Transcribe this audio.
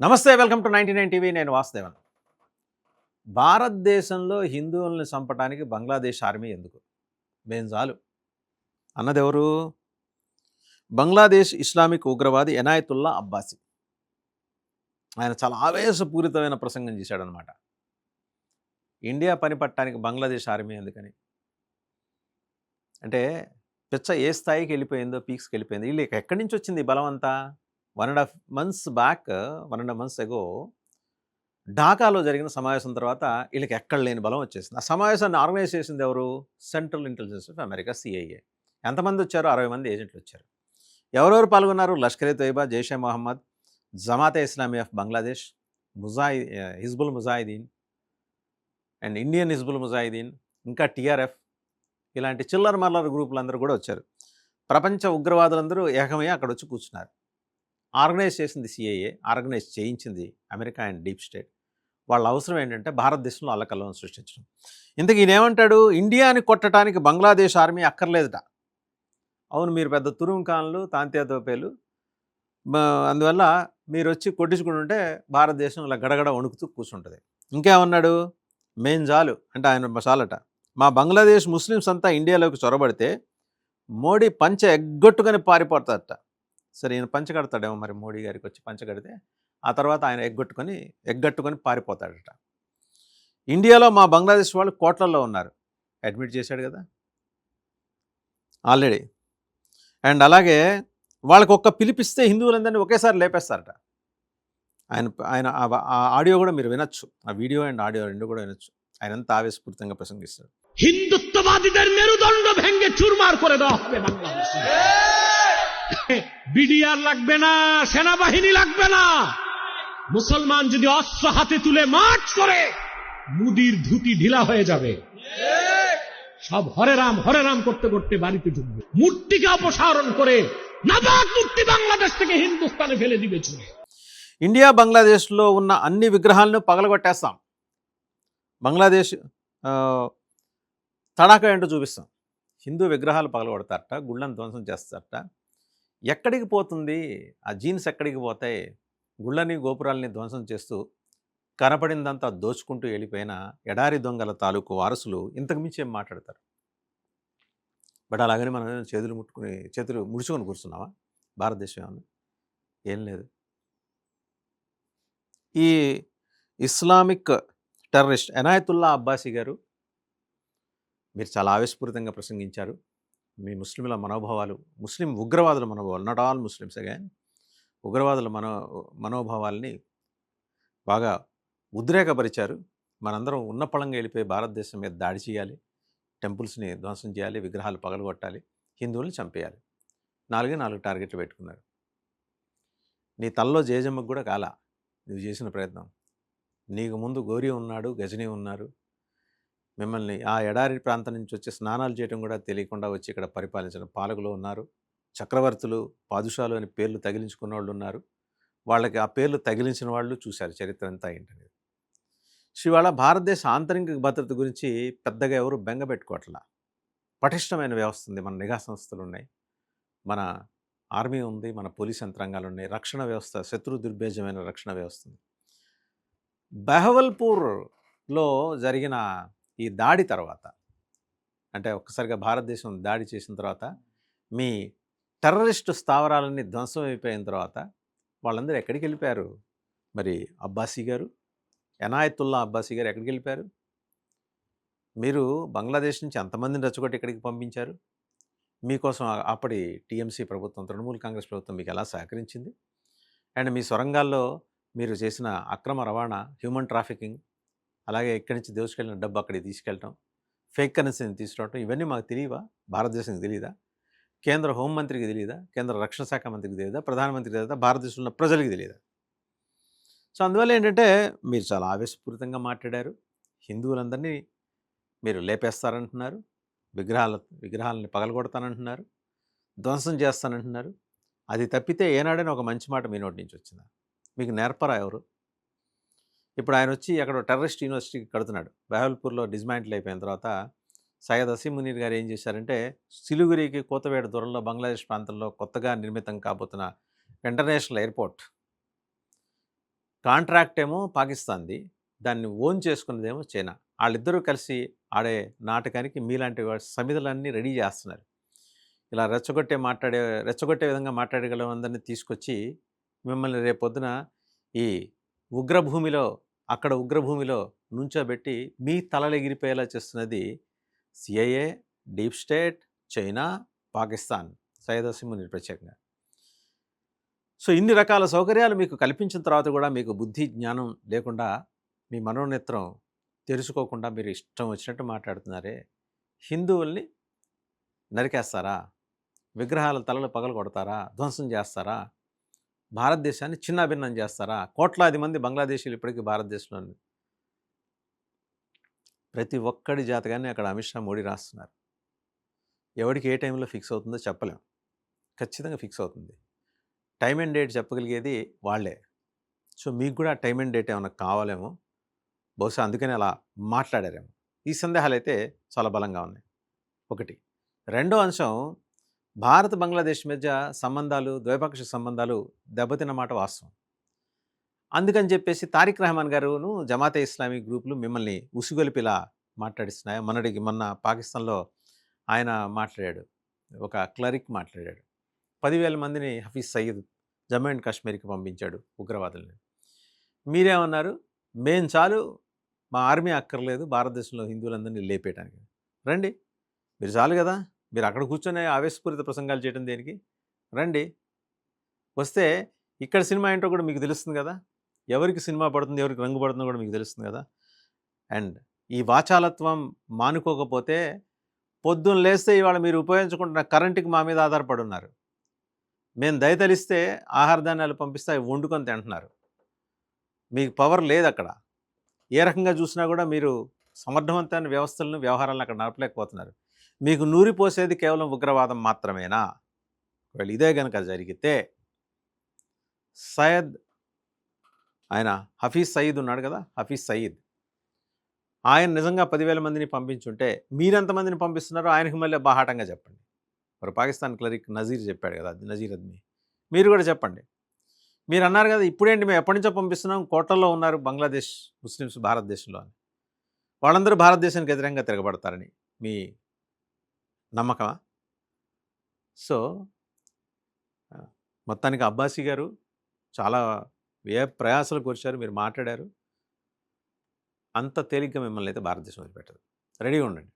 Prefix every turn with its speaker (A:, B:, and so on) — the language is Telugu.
A: నమస్తే, వెల్కమ్ టు 99 టీవీ. నేను వాసుదేవన్. భారతదేశంలో హిందువుల్ని చంపడానికి బంగ్లాదేశ్ ఆర్మీ ఎందుకు? మేం చాలు అన్నదెవరు? బంగ్లాదేశ్ ఇస్లామిక్ ఉగ్రవాది ఎనాయతుల్లా అబ్బాసీ. ఆయన చాలా ఆవేశపూరితమైన ప్రసంగం చేశాడనమాట. ఇండియా పని పట్టడానికి బంగ్లాదేశ్ ఆర్మీ ఎందుకని? అంటే పిచ్చ ఏ స్థాయికి వెళ్ళిపోయిందో, పీక్స్కి వెళ్ళిపోయింది. వీళ్ళకి ఎక్కడి నుంచి వచ్చింది ఈ బలం అంతా? 1.5 months బ్యాక్, 1.5 months ago ఢాకాలో జరిగిన సమావేశం తర్వాత వీళ్ళకి ఎక్కడ లేని బలం వచ్చేసింది. ఆ సమావేశాన్ని ఆర్గనైజ్ చేసింది ఎవరు? Central intelligence of America, CIA. ఎంతమంది వచ్చారు? 60 మంది ఏజెంట్లు వచ్చారు. ఎవరెవరు పాల్గొన్నారు? Lashkar e Taiba, Jaishe Mohammed, Jamaate Islami of Bangladesh, Hizbul Mujahideen and Indian Hizbul Mujahideen, ఇంకా టీఆర్ఎఫ్, ఇలాంటి చిల్లర మల్లర గ్రూపులందరూ కూడా వచ్చారు. ప్రపంచ ఉగ్రవాదులందరూ ఏకమై అక్కడ వచ్చి కూర్చున్నారు. ఆర్గనైజ్ చేసింది సిఐఏ, ఆర్గనైజ్ చేయించింది అమెరికా అండ్ డీప్ స్టేట్. వాళ్ళ అవసరం ఏంటంటే భారతదేశంలో అల్లకల్లోలం సృష్టించడం. ఇంతకు ఈయనేమంటాడు? ఇండియాని కొట్టడానికి బంగ్లాదేశ్ ఆర్మీ అక్కర్లేదుట. అవును, మీరు పెద్ద తురుంకాన్లు, తాంత్యా తోపేలు, అందువల్ల మీరు వచ్చి కొట్టించుకుంటుంటే భారతదేశం ఇలా గడగడ వణుకుతూ కూర్చుంటుంది. ఇంకేమన్నాడు? మేం చాలు అంటే ఆయన చాలట. మా బంగ్లాదేశ్ ముస్లిమ్స్ అంతా ఇండియాలోకి చొరబడితే మోడీ పంచె ఎగ్గొట్టుకొని పారిపోతాడట. సరే, ఈయన పంచ కడతాడేమో మరి, మోడీ గారికి వచ్చి పంచ కడితే ఆ తర్వాత ఆయన ఎగ్గట్టుకొని పారిపోతాడట. ఇండియాలో మా బంగ్లాదేశ్ వాళ్ళు కోట్లల్లో ఉన్నారు, అడ్మిట్ చేశాడు కదా ఆల్రెడీ. అండ్ అలాగే వాళ్ళకి ఒక్క పిలిపిస్తే హిందువులందరినీ ఒకేసారి లేపేస్తారట. ఆయన ఆ ఆడియో కూడా మీరు వినొచ్చు, ఆ వీడియో అండ్ ఆడియో రెండు కూడా వినొచ్చు. ఆయన ఎంత ఆవేశపూరితంగా ప్రసంగిస్తాడు.
B: হিন্দুত্ববাদীদের মেরুদণ্ড ভেঙে চুরমার করে দেওয়া হবে বাংলাদেশে। বিডিআর লাগবে না, সেনাবাহিনী লাগবে না। মুসলমান যদি অস্ত্র হাতে তুলে মার্চ করে, মুদির ধুতি ঢিলা হয়ে যাবে। সব হরে রাম করতে করতে বাড়িতে ঢুকবে। মূর্তিকে অপসারণ করে নাপাক মূর্তি বাংলাদেশ থেকে হিন্দুস্তানে ফেলে দিবে ছুঁড়ে।
A: ఇండియా బంగ్లాదేశ్లో ఉన్న అన్ని విగ్రహాలను పగలగొట్టేస్తాం, బంగ్లాదేశ్ తడాక ఏంటో చూపిస్తాం. హిందూ విగ్రహాలు పగలగొడతారట, గుళ్ళను ధ్వంసం చేస్తారట. ఎక్కడికి పోతుంది ఆ జీన్స్? ఎక్కడికి పోతాయి? గుళ్ళని గోపురాలని ధ్వంసం చేస్తూ కనపడిందంతా దోచుకుంటూ వెళ్ళిపోయిన ఎడారి దొంగల తాలూకు వారసులు ఇంతకు మించి ఏం మాట్లాడతారు? బట్ అలాగని మనం చేతులు ముడుచుకొని కూర్చున్నావా? భారతదేశం ఏమన్నా ఏం లేదు. ఈ ఇస్లామిక్ టెర్రరిస్ట్ ఎనాయతుల్లా అబ్బాసీ గారు, మీరు చాలా ఆవేశపూరితంగా ప్రసంగించారు. మీ ముస్లింల మనోభావాలు, ముస్లిం ఉగ్రవాదుల మనోభావాలు, నాట్ ఆల్ ముస్లిమ్స్ అగైన్, ఉగ్రవాదుల మనోభావాల్ని బాగా ఉద్రేకపరిచారు. మనందరం ఉన్నపళంగా వెళ్ళిపోయి భారతదేశం మీద దాడి చేయాలి, టెంపుల్స్ని ధ్వంసం చేయాలి, విగ్రహాలు పగలగొట్టాలి, హిందువుల్ని చంపేయాలి. 4 టార్గెట్లు పెట్టుకున్నారు. నీ తల్లో జేజమ్మకు కూడా కాల నువ్వు చేసిన ప్రయత్నం. నీకు ముందు గౌరీ ఉన్నాడు, గజనీ ఉన్నారు. మిమ్మల్ని ఆ ఎడారి ప్రాంతం నుంచి వచ్చి స్నానాలు చేయడం కూడా తెలియకుండా వచ్చి ఇక్కడ పరిపాలించిన పాలకులు ఉన్నారు. చక్రవర్తులు, పాదుషాలు అని పేర్లు తగిలించుకున్న వాళ్ళు ఉన్నారు. వాళ్ళకి ఆ పేర్లు తగిలించిన వాళ్ళు చూశారు చరిత్ర అంతా ఏంటనేది. ఇవాళ భారతదేశ ఆంతరిక భద్రత గురించి పెద్దగా ఎవరు బెంగ పెట్టుకోవట్లా. పటిష్టమైన వ్యవస్థ ఉంది, మన నిఘా సంస్థలు ఉన్నాయి, మన ఆర్మీ ఉంది, మన పోలీస్ యంత్రాంగాలు ఉన్నాయి, రక్షణ వ్యవస్థ, శత్రు దుర్భేజమైన రక్షణ వ్యవస్థ ఉంది. బహవల్పూర్లో జరిగిన ఈ దాడి తర్వాత, అంటే ఒక్కసారిగా భారతదేశం దాడి చేసిన తర్వాత, మీ టెర్రరిస్టు స్థావరాలన్నీ ధ్వంసం అయిపోయిన తర్వాత వాళ్ళందరూ ఎక్కడికి వెళ్ళిపోయారు? మరి అబ్బాసీ గారు, ఎనాయతుల్లా అబ్బాసీ గారు ఎక్కడికి వెళ్ళిపోయారు? మీరు బంగ్లాదేశ్ నుంచి అంతమందిని రెచ్చగొట్టి ఎక్కడికి పంపించారు? మీకోసం అప్పటి టీఎంసీ ప్రభుత్వం, తృణమూల్ కాంగ్రెస్ ప్రభుత్వం మీకు ఎలా సహకరించింది? అండ్ మీ సొరంగాల్లో మీరు చేసిన అక్రమ రవాణా, హ్యూమన్ ట్రాఫికింగ్, అలాగే ఇక్కడి నుంచి దోచుకెళ్ళిన డబ్బు అక్కడికి తీసుకెళ్ళటం, ఫేక్ కరెన్సీని తీసుకురావటం, ఇవన్నీ మాకు తెలియవా? భారతదేశానికి తెలియదా? కేంద్ర హోంమంత్రికి తెలియదా? కేంద్ర రక్షణ శాఖ మంత్రికి తెలియదా? ప్రధానమంత్రికి తెలియదా? భారతదేశంలో ఉన్న ప్రజలకి తెలియదా? సో అందువల్ల ఏంటంటే మీరు చాలా ఆవేశపూరితంగా మాట్లాడారు. హిందువులందరినీ మీరు లేపేస్తారంటున్నారు, విగ్రహాలని పగలగొడతానంటున్నారు, ధ్వంసం చేస్తానంటున్నారు. అది తప్పితే ఏనాడైనా ఒక మంచి మాట మీ నోటి నుంచి వచ్చిందా? మీకు నేర్పరా ఎవరు? ఇప్పుడు ఆయన వచ్చి అక్కడ టెర్రరిస్ట్ యూనివర్సిటీకి కడుతున్నాడు. బహవల్పూర్లో డిస్మాంటిల్ అయిపోయిన తర్వాత సయ్యద్ అసీం మునీర్ గారు ఏం చేశారంటే, సిలిగురికి కోతవేడు దూరంలో బంగ్లాదేశ్ ప్రాంతంలో కొత్తగా నిర్మితం కాబోతున్న ఇంటర్నేషనల్ ఎయిర్పోర్ట్ కాంట్రాక్ట్ ఏమో పాకిస్తాన్ది, దాన్ని ఓన్ చేసుకున్నదేమో చైనా. వాళ్ళిద్దరూ కలిసి ఆడే నాటకానికి మీలాంటి సమిధులన్నీ రెడీ చేస్తున్నారు. ఇలా రెచ్చగొట్టే విధంగా మాట్లాడగల అందరినీ తీసుకొచ్చి మిమ్మల్ని రేపొద్దున ఈ ఉగ్రభూమిలో నుంచోబెట్టి మీ తలలు ఎగిరిపోయేలా చేస్తున్నది CIA, deep state, China, Pakistan, Syed హసీముని ప్రత్యేకంగా. సో ఇన్ని రకాల సౌకర్యాలు మీకు కల్పించిన తర్వాత కూడా మీకు బుద్ధి జ్ఞానం లేకుండా, మీ మనోనేత్రం తెరుచుకోకుండా మీరు ఇష్టం వచ్చినట్టు మాట్లాడుతున్నారే. హిందువుల్ని నరికేస్తారా? విగ్రహాల తలలు పగలు కొడతారా? ధ్వంసం చేస్తారా? భారతదేశాన్ని చిన్నాభిన్నం చేస్తారా? కోట్లాది మంది బంగ్లాదేశీలు ఇప్పటికీ భారతదేశంలో ప్రతి ఒక్కడి జాతకాన్ని అక్కడ అమిత్ షా, మోడీ రాస్తున్నారు. ఎవరికి ఏ టైంలో ఫిక్స్ అవుతుందో చెప్పలేం. ఖచ్చితంగా ఫిక్స్ అవుతుంది. టైం అండ్ డేట్ చెప్పగలిగేది వాళ్ళే. సో మీకు కూడా టైం అండ్ డేట్ ఏమైనా కావాలేమో, బహుశా అందుకని అలా మాట్లాడారేమో. ఈ సందేహాలు అయితే చాలా బలంగా ఉన్నాయి. ఒకటి. రెండో అంశం, భారత్ బంగ్లాదేశ్ మధ్య సంబంధాలు, ద్వైపాక్షిక సంబంధాలు దెబ్బతిన్న మాట వాస్తవం. అందుకని చెప్పేసి తారిక్ రెహమాన్ గారును జమాతే ఇస్లామీ గ్రూపులు మిమ్మల్ని ఉసిగొలిపిలా మాట్లాడిస్తున్నాయి. మొన్న పాకిస్తాన్లో ఆయన మాట్లాడాడు, ఒక క్లరిక్ మాట్లాడాడు. 10,000 మందిని హఫీజ్ సయీద్ జమ్మూ అండ్ కాశ్మీర్కి పంపించాడు ఉగ్రవాదుల్ని. మీరేమన్నారు? మేం చాలు, మా ఆర్మీ అక్కర్లేదు భారతదేశంలో హిందువులందరినీ లేపేయడానికి. రండి, మీరు చాలు కదా, మీరు అక్కడ కూర్చొని ఆవేశపూరిత ప్రసంగాలు చేయడం దేనికి? రండి, వస్తే ఇక్కడ సినిమా ఏంటో కూడా మీకు తెలుస్తుంది కదా, ఎవరికి సినిమా పడుతుంది, ఎవరికి రంగు పడుతుందో కూడా మీకు తెలుస్తుంది కదా. అండ్ ఈ వాచాలత్వం మానుకోకపోతే పొద్దున్న లేస్తే ఇవాళ మీరు ఉపయోగించుకుంటున్న కరెంటుకి మా మీద ఆధారపడి ఉన్నారు. మేము దయతలిస్తే ఆహార ధాన్యాలు పంపిస్తే అవి వండుకొని తింటున్నారు. మీకు పవర్ లేదు అక్కడ. ఏ రకంగా చూసినా కూడా మీరు సమర్థవంతమైన వ్యవస్థలను, వ్యవహారాలను అక్కడ నడపలేకపోతున్నారు. మీకు నూరిపోసేది కేవలం ఉగ్రవాదం మాత్రమేనా? ఒకవేళ ఇదే కనుక జరిగితే ఆయన హఫీజ్ సయీద్ ఉన్నాడు కదా, హఫీజ్ సయీద్, ఆయన నిజంగా 10,000 మందిని పంపించుంటే మీరెంతమందిని పంపిస్తున్నారో ఆయనకి మళ్ళీ బాహాటంగా చెప్పండి. మరి పాకిస్తాన్ క్లరిక్ నజీర్ చెప్పాడు కదా, నజీర్ అద్మీ, మీరు కూడా చెప్పండి. మీరు అన్నారు కదా, ఇప్పుడేంటి మేము ఎప్పటి నుంచో పంపిస్తున్నాం, కోటల్లో ఉన్నారు బంగ్లాదేశ్ ముస్లిమ్స్ భారతదేశంలో అని. వాళ్ళందరూ భారతదేశానికి వ్యతిరేకంగా తిరగబడతారని మీ నమ్మకమా? సో మొత్తానికి అబ్బాసీ గారు చాలా ప్రయాసాలు కూర్చారు, మీరు మాట్లాడారు. అంత తేలిగ్గా మిమ్మల్ని అయితే భారతదేశం వదిలిపెట్టదు. రెడీగా ఉండండి.